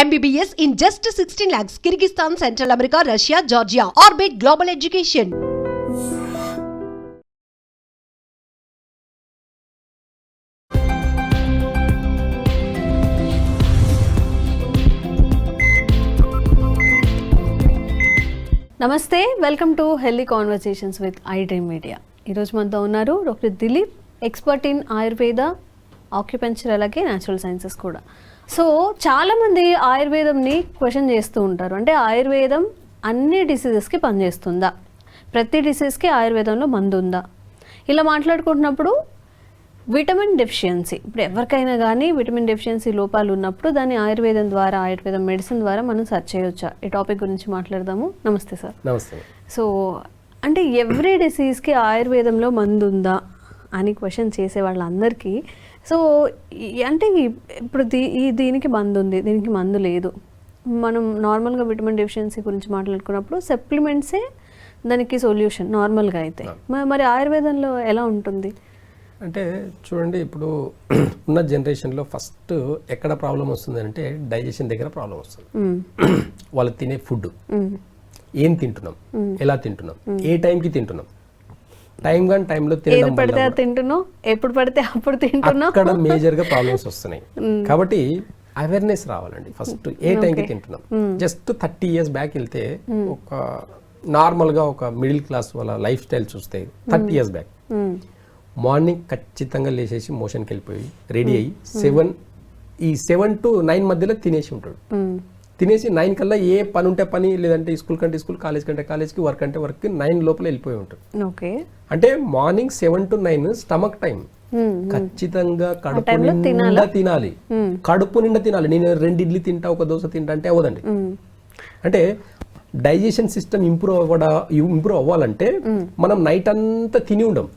MBBS in just 16 lakhs. Kyrgyzstan, Central America, Russia, Georgia. Orbit Global Education. నమస్తే, welcome to healthy conversations with iDream media. ఈరోజు మనతో ఉన్నారు doctor Dilip, expert in Ayurveda, acupuncture, అలాగే natural sciences కూడా. So చాలామంది ఆయుర్వేదంని question చేస్తూ ఉంటారు. అంటే ఆయుర్వేదం అన్ని డిసీజెస్కి పనిచేస్తుందా, ప్రతి డిసీజ్కి ఆయుర్వేదంలో మందు ఉందా, ఇలా మాట్లాడుకుంటున్నప్పుడు విటమిన్ డెఫిషియన్సీ, ఇప్పుడు ఎవరికైనా కానీ విటమిన్ డెఫిషియన్సీ లోపాలు ఉన్నప్పుడు దాన్ని ఆయుర్వేదం ద్వారా, ఆయుర్వేదం మెడిసిన్ ద్వారా మనం సెర్చ్ చేయొచ్చా? ఈ టాపిక్ గురించి మాట్లాడదాము. నమస్తే సార్. నమస్తే. సో అంటే ఎవ్రీ డిసీజ్కి ఆయుర్వేదంలో మందు ఉందా అని క్వశ్చన్ చేసే వాళ్ళందరికీ, సో అంటే ఇప్పుడు దీనికి మందు ఉంది, దీనికి మందు లేదు. మనం నార్మల్గా విటమిన్ డెఫిషియన్సీ గురించి మాట్లాడుకున్నప్పుడు సప్లిమెంట్సే దానికి సొల్యూషన్ నార్మల్గా అయితే. మరి ఆయుర్వేదంలో ఎలా ఉంటుంది? అంటే చూడండి, ఇప్పుడు ఉన్న జనరేషన్లో ఫస్ట్ ఎక్కడ ప్రాబ్లం వస్తుంది అంటే డైజెషన్ దగ్గర ప్రాబ్లం వస్తుంది. వాళ్ళు తినే ఫుడ్, ఏం తింటున్నాం, ఎలా తింటున్నాం, ఏ టైంకి తింటున్నాం, టైం కానీ టైంలో తింటున్నాం, ఎప్పుడు పడితే అప్పుడు తింటున్నాం, అక్కడ మేజర్గా ప్రాబ్లమ్స్ వస్తున్నాయి. కాబట్టి అవేర్నెస్ రావాలండి. ఫస్ట్ ఏ టైంకి తింటున్నాం. జస్ట్ 30 years బ్యాక్ వెళ్తే ఒక నార్మల్గా ఒక మిడిల్ క్లాస్ వాళ్ళ లైఫ్ స్టైల్ చూస్తే 30 years బ్యాక్ మార్నింగ్ ఖచ్చితంగా లేచేసి మోషన్కి వెళ్ళిపోయి రెడీ అయ్యి 7 to 9 మధ్యలో తినేసి ఉంటాడు. తినేసి 9 కల్లా ఏ పని ఉంటే పని, లేదంటే స్కూల్ కంటే స్కూల్, కాలేజ్ కంటే కాలేజ్కి, వర్క్ అంటే వర్క్, 9 లోపల వెళ్ళిపోయి ఉంటాడు. అంటే మార్నింగ్ 7 to 9 స్టమక్ టైం. ఖచ్చితంగా కడుపు నిండా తినాలి. కడుపు నిండా తినాలి. నేను 2 ఇడ్లీ తింటా, ఒక దోశ తింటా అంటే అవ్వదండి. అంటే డైజెషన్ సిస్టమ్ ఇంప్రూవ్ అవ్వాలంటే మనం నైట్ అంతా తిని ఉండం.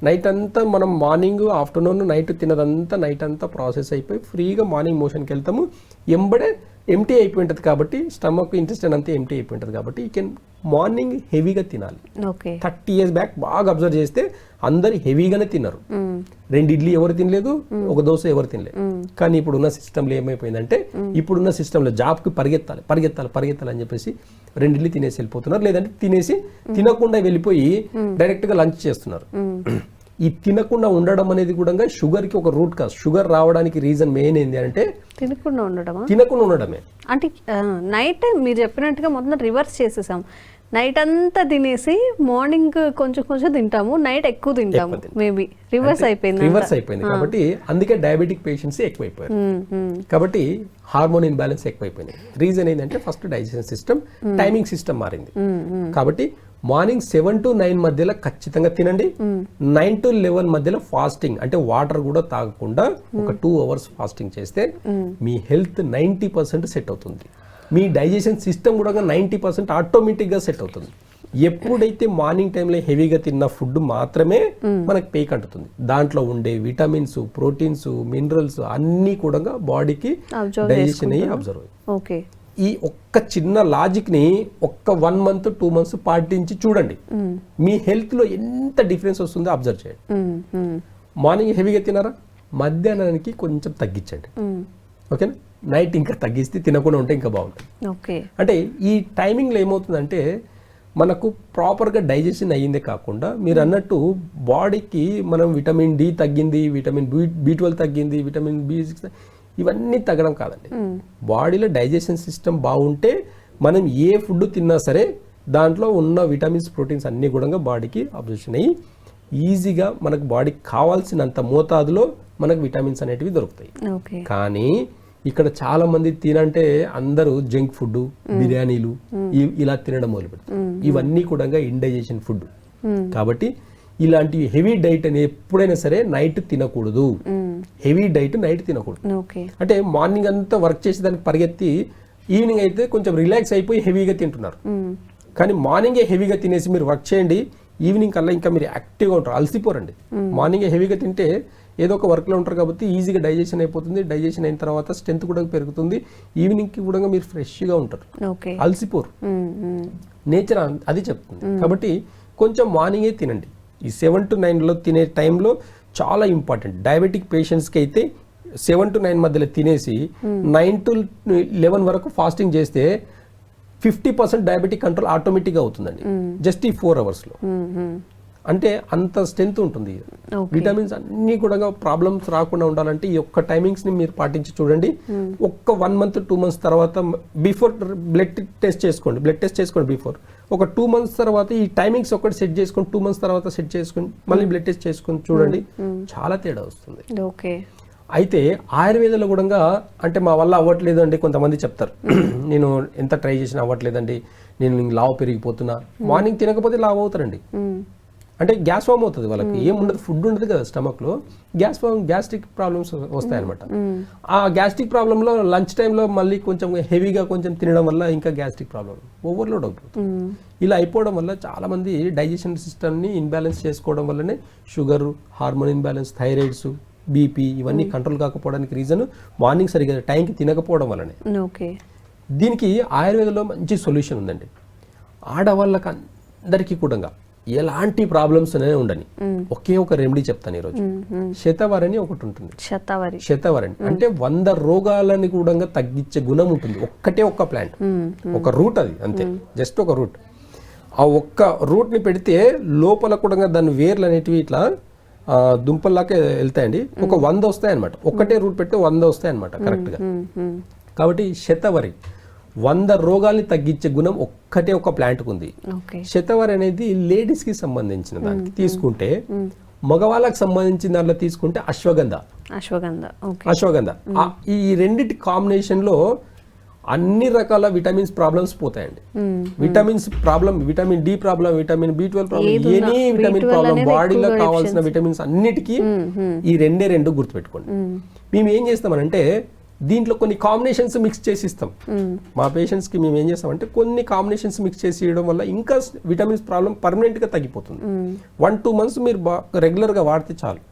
నైట్ అంతా మనం మార్నింగ్, ఆఫ్టర్నూన్, నైట్ తినదంతా నైట్ అంతా ప్రాసెస్ అయిపోయి ఫ్రీగా మార్నింగ్ మోషన్కి వెళ్తాము. ఎంబడే ఎంటీ అయిపోయి ఉంటుంది కాబట్టి, స్టమక్, ఇంటెస్టైన్ అంతా ఎంటీ అయిపోయి ఉంటుంది కాబట్టి ఈ కెన్ మార్నింగ్ హెవీగా తినాలి. 30 years బ్యాక్ బాగా అబ్జర్వ్ చేస్తే అందరు హెవీగానే తిన్నారు. 2 ఇడ్లీ ఎవరు తినలేదు, ఒక దోశ ఎవరు తినలేదు. కానీ ఇప్పుడున్న సిస్టంలో ఏమైపోయిందంటే, ఇప్పుడున్న సిస్టంలో జాబ్కి పరిగెత్తాలి అని చెప్పేసి 2 ఇడ్లీ తినేసి వెళ్ళిపోతున్నారు. లేదంటే తినకుండా వెళ్ళిపోయి డైరెక్ట్గా లంచ్ చేస్తున్నారు. ఈ తినకుండా ఉండడం అనేది కూడా షుగర్కి ఒక రూట్ కాదు. షుగర్ రావడానికి రీజన్ మెయిన్ ఏంటి అంటే తినకుండా ఉండడమే. అంటే నైట్ టైం మీరు చెప్పినట్టుగా మొత్తం రివర్స్ చేసేసాం. నైట్ అంతా తినేసి మార్నింగ్ కొంచెం తింటాము, నైట్ ఎక్కువ తింటాము. మేబీ రివర్స్ అయిపోయింది. కాబట్టి అందుకే డయాబెటిక్ పేషెంట్స్ ఎక్కువైపోయారు. కాబట్టి హార్మోన్ ఇన్బ్యాలెన్స్ ఎక్కువైపోయింది. రీజన్ ఏంటంటే first digestion system, timing system మారింది. కాబట్టి మార్నింగ్ 7 to 9 మధ్యలో ఖచ్చితంగా తినండి. 9 to 11 మధ్యలో ఫాస్టింగ్, అంటే వాటర్ కూడా తాగకుండా ఒక 2 hours ఫాస్టింగ్ చేస్తే మీ హెల్త్ 90% సెట్ అవుతుంది. మీ డైజెషన్ సిస్టమ్ కూడా 90% ఆటోమేటిక్గా సెట్ అవుతుంది. ఎప్పుడైతే మార్నింగ్ టైంలో హెవీగా తిన్న ఫుడ్ మాత్రమే మనకు పేక్ అంటుతుంది. దాంట్లో ఉండే విటమిన్స్, ప్రోటీన్స్, మినరల్స్ అన్నీ కూడా బాడీకి డైజెషన్ అయ్యి అబ్జర్వ్ అయ్యి. ఈ ఒక్క చిన్న లాజిక్ ని ఒక్క 1 month 2 months పాటించి చూడండి, మీ హెల్త్ లో ఎంత డిఫరెన్స్ వస్తుందో అబ్జర్వ్ చేయండి. మార్నింగ్ హెవీగా తినారా, మధ్యాహ్నానికి కొంచెం తగ్గించండి. ఓకేనా? నైట్ ఇంకా తగ్గిస్తే తినకుండా ఉంటే ఇంకా బాగుంటుంది. అంటే ఈ టైమింగ్లో ఏమవుతుందంటే మనకు ప్రాపర్గా డైజెషన్ అయ్యిందే కాకుండా, మీరు అన్నట్టు బాడీకి మనం విటమిన్ డి తగ్గింది, విటమిన్ B12 తగ్గింది, విటమిన్ B6 ఇవన్నీ తగ్గడం కాదండి. బాడీలో డైజెషన్ సిస్టమ్ బాగుంటే మనం ఏ ఫుడ్ తిన్నా సరే దాంట్లో ఉన్న విటమిన్స్, ప్రోటీన్స్ అన్నీ కూడా బాడీకి అబ్జర్షన్ అయ్యి ఈజీగా మనకు బాడీకి కావాల్సినంత మోతాదులో మనకు విటమిన్స్ అనేటివి దొరుకుతాయి. కానీ ఇక్కడ చాలా మంది తినంటే అందరూ జంక్ ఫుడ్, బిర్యానీలు ఇలా తినడం మొదలు పెడతారు. ఇవన్నీ కూడా ఇండైజెషన్ ఫుడ్. కాబట్టి ఇలాంటి హెవీ డైట్ అని ఎప్పుడైనా సరే నైట్ తినకూడదు. హెవీ డైట్ నైట్ తినకూడదు. అంటే మార్నింగ్ అంతా వర్క్ చేసేదానికి పరిగెత్తి ఈవినింగ్ అయితే కొంచెం రిలాక్స్ అయిపోయి హెవీగా తింటున్నారు. కానీ మార్నింగే హెవీగా తినేసి మీరు వర్క్ చేయండి, ఈవినింగ్ కల్లా ఇంకా మీరు యాక్టివ్గా ఉంటారు, అలసిపోరండి. మార్నింగే హెవీగా తింటే ఏదో ఒక వర్క్లో ఉంటారు కాబట్టి ఈజీగా డైజెషన్ అయిపోతుంది. డైజెషన్ అయిన తర్వాత స్ట్రెంత్ కూడా పెరుగుతుంది. ఈవినింగ్కి కూడా మీరు ఫ్రెష్గా ఉంటారు, అలసిపోరు. నేచర్ అది చెప్తుంది. కాబట్టి కొంచెం మార్నింగే తినండి. ఈ 7 to 9 తినే టైంలో చాలా ఇంపార్టెంట్. డయాబెటిక్ పేషెంట్స్కి అయితే 7 to 9 మధ్యలో తినేసి 9 to 11 వరకు ఫాస్టింగ్ చేస్తే 50% డయాబెటిక్ కంట్రోల్ ఆటోమేటిక్గా అవుతుందండి జస్ట్ ఈ 4 అవర్స్లో. అంటే అంత స్ట్రెంత్ ఉంటుంది. విటమిన్స్ అన్ని కూడా ప్రాబ్లమ్స్ రాకుండా ఉండాలంటే ఈ యొక్క టైమింగ్స్ని మీరు పాటించి చూడండి. ఒక్క 1 month 2 months తర్వాత బిఫోర్ బ్లడ్ టెస్ట్ చేసుకోండి బిఫోర్. ఒక 2 months తర్వాత ఈ టైమింగ్స్ ఒకటి సెట్ చేసుకొని 2 months తర్వాత సెట్ చేసుకొని మళ్ళీ బ్లడ్ టెస్ట్ చేసుకొని చూడండి, చాలా తేడా వస్తుంది. ఓకే. అయితే ఆయుర్వేదంలో కూడా అంటే మా వల్ల అవ్వట్లేదు అండి కొంతమంది చెప్తారు, నేను ఎంత ట్రై చేసినా అవ్వట్లేదండి, నేను లావు పెరిగిపోతున్నా. మార్నింగ్ తినకపోతే లావు అవుతారండి. అంటే గ్యాస్ ఫామ్ అవుతుంది వాళ్ళకి, ఏముండదు, ఫుడ్ ఉండదు కదా స్టమక్లో, గ్యాస్ట్రిక్ ప్రాబ్లమ్స్ వస్తాయన్నమాట. ఆ గ్యాస్ట్రిక్ ప్రాబ్లంలో లంచ్ టైంలో మళ్ళీ కొంచెం హెవీగా కొంచెం తినడం వల్ల ఇంకా గ్యాస్ట్రిక్ ప్రాబ్లం ఓవర్లోడ్ అవుతుంది. ఇలా అయిపోవడం వల్ల చాలా మంది డైజెషన్ సిస్టమ్ని ఇన్బ్యాలెన్స్ చేసుకోవడం వల్లనే sugar, hormone imbalance, thyroids, BP ఇవన్నీ కంట్రోల్ కాకపోవడానికి రీజన్ మార్నింగ్ సరిగా టైంకి తినకపోవడం వల్లనే. ఓకే. దీనికి ఆయుర్వేదంలో మంచి సొల్యూషన్ ఉందండి. ఆడవాళ్ళకి అందరికీ కూడా ఎలాంటి ప్రాబ్లమ్స్ అనేవి ఉండని ఒకే ఒక రెమెడీ చెప్తాను ఈరోజు. శతవరి ఒకటి ఉంటుంది. శతవరి అంటే 100 రోగాలని కూడా తగ్గించే గుణం ఉంటుంది. ఒక్క ప్లాంట్, ఒక రూట్, అది అంతే, జస్ట్ ఒక రూట్. ఆ ఒక్క రూట్ని పెడితే లోపల కూడా దాని వేర్లు అనేటివి ఇట్లా దుంపల్లాకే వెళ్తాయండి. ఒక 100 వస్తాయి అనమాట. ఒక్కటే రూట్ పెడితే 100 వస్తాయి అనమాట కరెక్ట్గా. కాబట్టి శతవరి 100 రోగాల్ని తగ్గించే గుణం ఒక్కటే ఒక ప్లాంట్కి ఉంది. శతవరి అనేది లేడీస్కి సంబంధించిన దానికి తీసుకుంటే, మగవాళ్ళకి సంబంధించిన దాంట్లో తీసుకుంటే అశ్వగంధ. ఈ రెండింటి కాంబినేషన్లో అన్ని రకాల విటమిన్స్ ప్రాబ్లమ్స్ పోతాయండి. Vitamins problem, vitamin D problem, vitamin B12 problem, any vitamin problem, బాడీలో కావాల్సిన విటమిన్స్ అన్నిటికీ ఈ రెండు గుర్తుపెట్టుకోండి. మేము ఏం చేస్తామనంటే దీంట్లో కొన్ని కాంబినేషన్స్ మిక్స్ చేసి ఇస్తాం మా పేషెంట్స్కి. మేము ఏం చేస్తామంటే కొన్ని కాంబినేషన్స్ మిక్స్ చేసి ఇవ్వడం వల్ల ఇంకా విటమిన్స్ ప్రాబ్లం పర్మనెంట్గా తగ్గిపోతుంది. 1-2 months మీరు రెగ్యులర్గా వాడితే చాలు,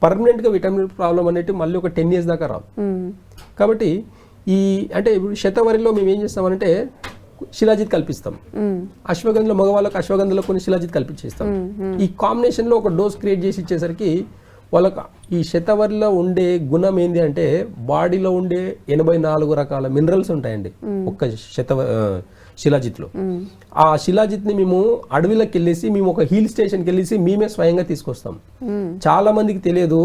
పర్మనెంట్గా విటమిన్ ప్రాబ్లం అనేది మళ్ళీ ఒక 10 years దాకా రాదు. కాబట్టి అంటే ఇప్పుడు శతవరిలో మేము ఏం చేస్తామంటే శిలాజిత్ కల్పిస్తాం. అశ్వగంధలో మగవాళ్ళకి అశ్వగంధలో కొన్ని శిలాజిత్ కల్పించేస్తాం. ఈ కాంబినేషన్లో ఒక డోస్ క్రియేట్ చేసి ఇచ్చేసరికి వాళ్ళకి ఈ శతవరిలో ఉండే గుణం ఏంటి అంటే బాడీలో ఉండే 84 రకాల మినరల్స్ ఉంటాయండి ఒక్క శిలాజిత్లో. ఆ శిలాజిత్ని మేము అడవిలోకి వెళ్ళేసి మేము ఒక హిల్ స్టేషన్కి వెళ్ళేసి మేమే స్వయంగా తీసుకొస్తాం. చాలా మందికి తెలియదు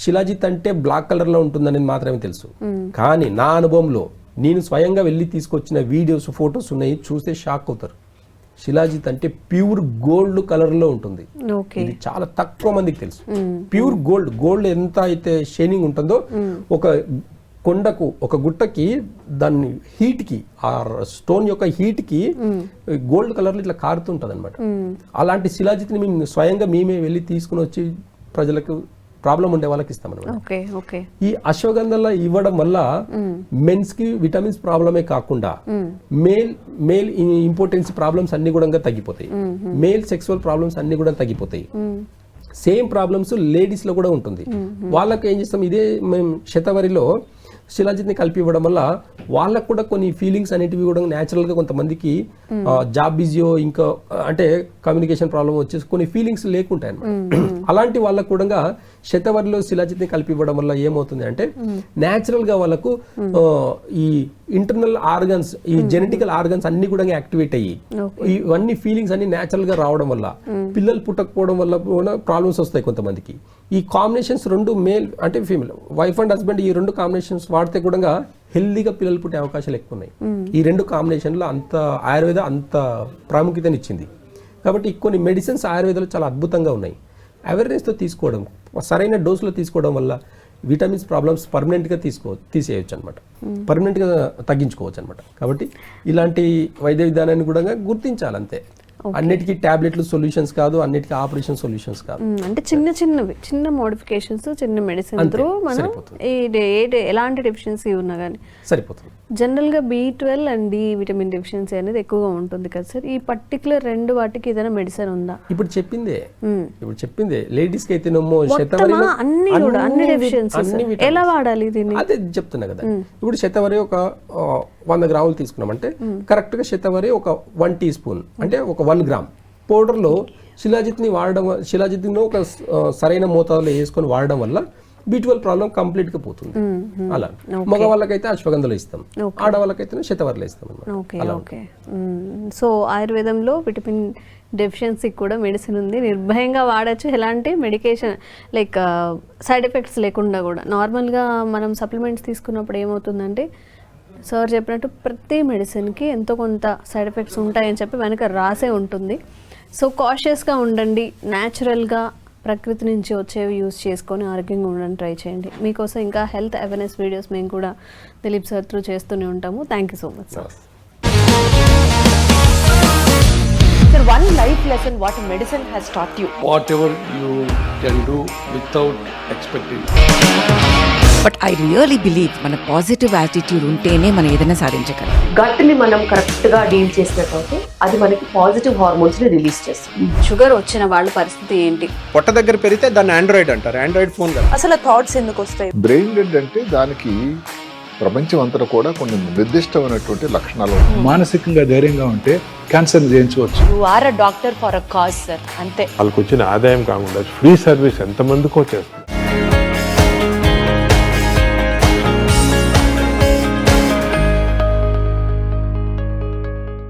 శిలాజిత్ అంటే బ్లాక్ కలర్లో ఉంటుందని మాత్రమే తెలుసు. కానీ నా అనుభవంలో నేను స్వయంగా వెళ్ళి తీసుకొచ్చిన వీడియోస్, ఫొటోస్ ఉన్నాయి, చూస్తే షాక్ అవుతారు. శిలాజిత్ అంటే ప్యూర్ గోల్డ్ కలర్లో ఉంటుంది. ఇది చాలా తక్కువ మందికి తెలుసు. ప్యూర్ గోల్డ్ ఎంత అయితే షైనింగ్ ఉంటుందో, ఒక కొండకు, ఒక గుట్టకి దాన్ని హీట్కి, ఆ స్టోన్ యొక్క హీట్కి గోల్డ్ కలర్లో ఇట్లా కారుతుంటుంది అనమాట. అలాంటి శిలాజిత్ని మేము స్వయంగా మేమే వెళ్ళి తీసుకుని వచ్చి ప్రజలకు, ప్రాబ్లం ఉండే వాళ్ళకి ఇస్తామన్నమాట. ఈ అశ్వగంధలో ఇవ్వడం వల్ల మెన్స్ కి విటమిన్స్ ప్రాబ్లమే కాకుండా మేల్ ఇంపార్టెన్స్ ప్రాబ్లమ్స్ అన్ని కూడా తగ్గిపోతాయి. మేల్ సెక్సువల్ ప్రాబ్లమ్స్ అన్ని కూడా తగ్గిపోతాయి. సేమ్ ప్రాబ్లమ్స్ లేడీస్ లో కూడా ఉంటుంది. వాళ్ళకి ఏం చేస్తాం, ఇదే మేము శతవరిలో శిలాజిత్ని కలిపి ఇవ్వడం వల్ల వాళ్ళకు కూడా కొన్ని ఫీలింగ్స్ అనేటివి కూడా న్యాచురల్గా కొంతమందికి జాబ్ బిజీయో ఇంకా అంటే కమ్యూనికేషన్ ప్రాబ్లం వచ్చేసి కొన్ని ఫీలింగ్స్ లేకుంటాయి అన్నమాట. అలాంటి వాళ్ళకు కూడా శతవరిలో శిలాజిత్ని కలిపి ఇవ్వడం వల్ల ఏమవుతుంది అంటే న్యాచురల్గా వాళ్ళకు ఈ ఇంటర్నల్ ఆర్గన్స్, ఈ జెనెటికల్ ఆర్గన్స్ అన్ని కూడా యాక్టివేట్ అయ్యి ఇవన్నీ ఫీలింగ్స్ అన్ని న్యాచురల్గా రావడం వల్ల పిల్లలు పుట్టకపోవడం వల్ల కూడా ప్రాబ్లమ్స్ వస్తాయి కొంతమందికి. ఈ కాంబినేషన్స్ రెండు, మేల్ అంటే ఫీమేల్, వైఫ్ అండ్ హస్బెండ్, ఈ రెండు కాంబినేషన్స్ వాడితే కూడా హెల్దీగా పిల్లలు పుట్టే అవకాశాలు ఎక్కువ ఉన్నాయి. ఈ రెండు కాంబినేషన్లో అంత ఆయుర్వేద అంత ప్రాముఖ్యతనిచ్చింది. కాబట్టి కొన్ని మెడిసిన్స్ ఆయుర్వేదాలు చాలా అద్భుతంగా ఉన్నాయి. అవేర్నెస్తో తీసుకోవడం, సరైన డోసులో తీసుకోవడం వల్ల విటమిన్స్ ప్రాబ్లమ్స్ పర్మనెంట్గా తీసేయచ్చు అనమాట, పర్మనెంట్గా తగ్గించుకోవచ్చు అనమాట. కాబట్టి ఇలాంటి వైద్య విధానాన్ని కూడా గుర్తించాలి అంతే. అన్నిటికీ టాబ్లెట్లు సొల్యూషన్స్ కాదు, అన్నిటికీ ఆపరేషన్ సొల్యూషన్స్ కాదు. అంటే చిన్న మోడిఫికేషన్స్, చిన్న మెడిసిన్ త్రూ మనం ఎలాంటి డెఫిషియన్సీ ఉన్నా కానీ సరిపోతుంది. జనరల్గా B12 and D vitamin deficiency అనేది ఎక్కువగా ఉంటుంది కదా సార్. ఈ పర్టికులర్ రెండు వాటికి ఏదైనా మెడిసిన్ ఉందా? ఇప్పుడు చెప్పిందే లేడీస్కి అయితేనేమో అన్ని డెఫిషియన్సీస్ ఎలా వాడాలి దీన్ని అదే చెప్తున్నా కదా. ఇప్పుడు శతవరి ఒక 100 గ్రాములు తీసుకున్నామంటే కరెక్ట్గా శతవరి ఒక 1 teaspoon అంటే ఒక 1 gram పౌడర్లో శిలాజిత్ని వాడడం, శిలాజిత్ని ఒక సరైన మోతాదులో వేసుకొని వాడడం వల్ల B12 ప్రాబ్లం కంప్లీట్ గా పోతుంది. అలా మగవాళ్ళకైతే అశ్వగంధలో ఇస్తాం, ఆడవాళ్ళకైతే శతవర్లో ఇస్తాం అన్నమాట. Okay okay. సో ఆయుర్వేదంలో విటమిన్ డెఫిషియన్సీకి కూడా మెడిసిన్ ఉంది, నిర్భయంగా వాడచ్చు, ఎలాంటి మెడికేషన్ లైక్ సైడ్ ఎఫెక్ట్స్ లేకుండా కూడా. నార్మల్గా మనం సప్లిమెంట్స్ తీసుకున్నప్పుడు ఏమవుతుందంటే సార్ చెప్పినట్టు ప్రతి మెడిసిన్కి ఎంతో కొంత సైడ్ ఎఫెక్ట్స్ ఉంటాయని చెప్పి వెనక రాసే ఉంటుంది. సో కాషియస్గా ఉండండి, న్యాచురల్గా ప్రకృతి నుంచి వచ్చేవి యూజ్ చేసుకొని ఆరోగ్యంగా ఉండడానికి ట్రై చేయండి. మీకోసం ఇంకా హెల్త్ అవేర్నెస్ వీడియోస్ మేము కూడా దిలీప్ సార్ త్రూ చేస్తూనే ఉంటాము. Thank you so much sir. Sir, one life lesson what medicine has taught you. Whatever you can do without expecting. But I really believe మన పాజిటివ్ యాటిట్యూడ్ ఉంటేనే మనం ఏదైనా సాధించగలం. గట్ని మనం కరెక్ట్గా డీల్ చేసినట్లయితే అది మనకి పాజిటివ్ హార్మోన్స్ని రిలీజ్ చేస్తుంది. షుగర్ వచ్చిన వాళ్ళ పరిస్థితి ఏంటి? పొట్ట దగ్గర పెరిగితే దాన్ని ఆండ్రాయిడ్ అంటారు, ఆండ్రాయిడ్ ఫోన్ కదా. అసలు థాట్స్ ఎందుకు వస్తాయి? బ్రెయిన్ డెడ్ అంటే దానికి ప్రపంచం అంతా కూడా కొన్ని నిర్దిష్టమైనటువంటి లక్షణాలు ఉన్నాయి. మానసికంగా ధైర్యంగా ఉంటే క్యాన్సర్ జయించవచ్చు. You are a doctor for a cause sir, అంతే. వాళ్ళకి వచ్చిన ఆదాయం కాకుండా ఫ్రీ సర్వీస్ ఎంతమందికో చేస్తారు.